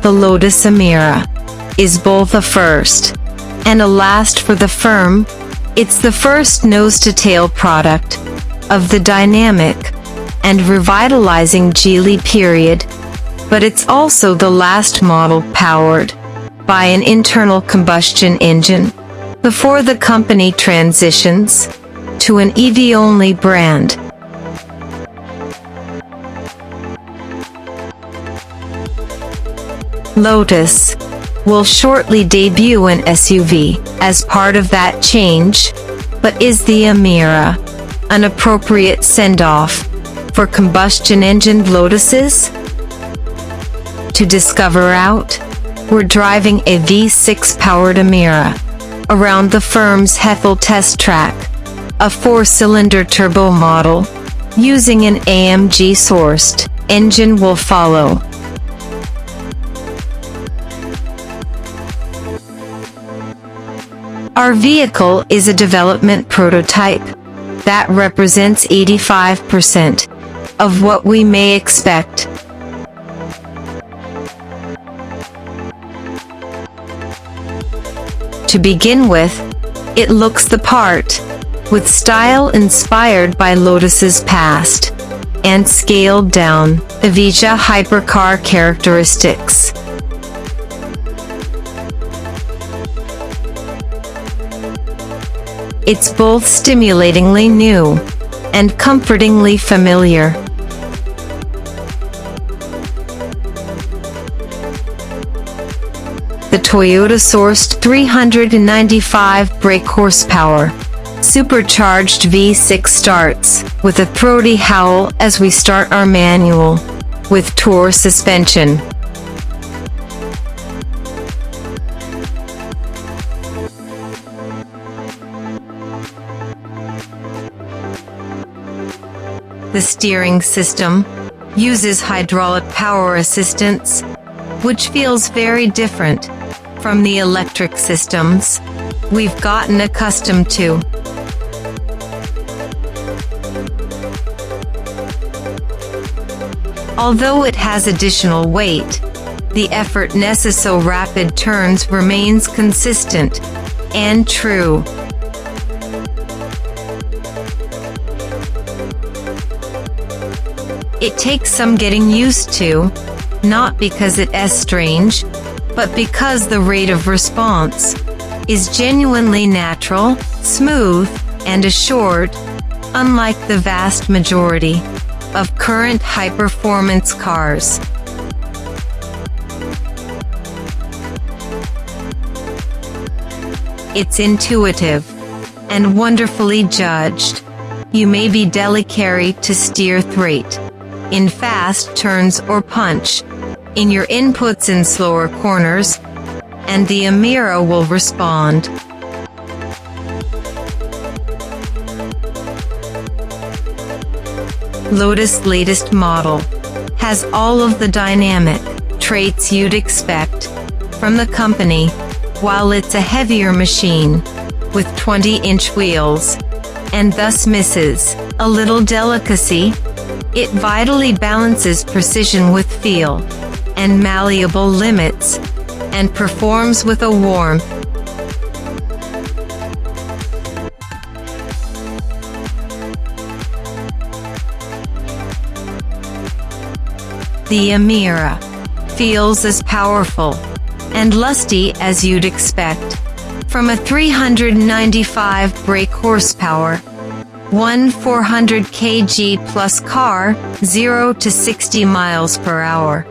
The Lotus Emira is both a first and a last for the firm. It's the first nose-to-tail product of the dynamic and revitalizing Geely period, but it's also the last model powered by an internal combustion engine before the company transitions to an EV-only brand. Lotus will shortly debut an SUV as part of that change, but is the Emira an appropriate send-off for combustion-engined Lotuses? To discover out, we're driving a V6-powered Emira around the firm's Hethel test track, a 4-cylinder turbo model using an AMG-sourced engine will follow. Our vehicle is a development prototype that represents 85% of what we may expect. To begin with, it looks the part, with style inspired by Lotus's past and scaled down Evija hypercar characteristics. It's both stimulatingly new and comfortingly familiar. The Toyota-sourced 395 brake horsepower, supercharged V6 starts with a throaty howl as we start our manual, with tour suspension. The steering system uses hydraulic power assistance, which feels very different from the electric systems we've gotten accustomed to. Although it has additional weight, the effortlessness of so rapid turns remains consistent and true. It takes some getting used to, not because it's strange, but because the rate of response is genuinely natural, smooth, and assured, unlike the vast majority of current high-performance cars. It's intuitive and wonderfully judged. You may be delicate to steer straight in fast turns or punch in your inputs in slower corners, and the Emira will respond. Lotus' latest model has all of the dynamic traits you'd expect from the company, while it's a heavier machine with 20-inch wheels, and thus misses a little delicacy. It vitally balances precision with feel and malleable limits, and performs with a warmth. The Emira feels as powerful and lusty as you'd expect from a 395 brake horsepower, 400 kg plus car. 0 to 60 miles per hour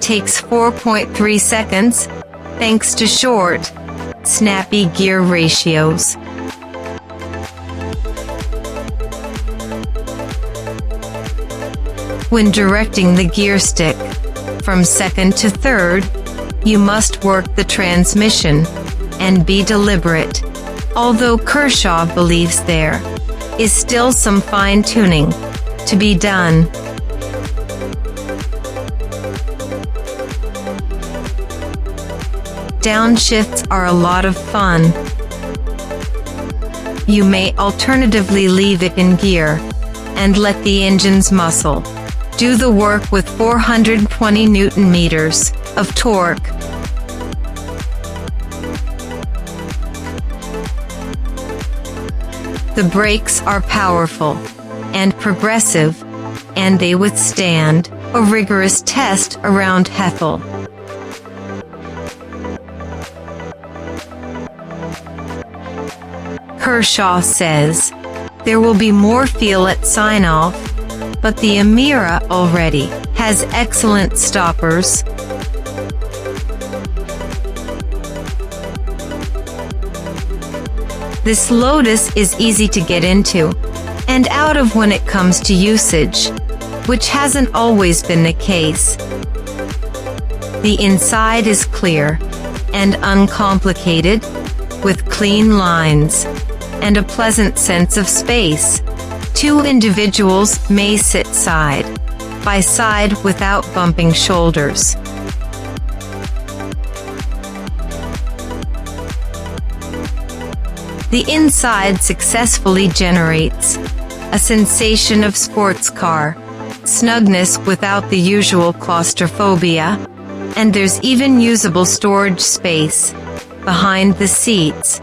takes 4.3 seconds, thanks to short, snappy gear ratios. When directing the gear stick from second to third, you must work the transmission and be deliberate, although Kershaw believes there is still some fine-tuning to be done. Downshifts are a lot of fun. You may alternatively leave it in gear and let the engine's muscle do the work with 420 Newton meters of torque. The brakes are powerful and progressive, and they withstand a rigorous test around Hethel. Kershaw says, there will be more feel at sign-off, but the Emira already has excellent stoppers. This Lotus is easy to get into and out of when it comes to usage, which hasn't always been the case. The inside is clear and uncomplicated, with clean lines and a pleasant sense of space. Two individuals may sit side by side without bumping shoulders. The inside successfully generates a sensation of sports car snugness without the usual claustrophobia, and there's even usable storage space behind the seats,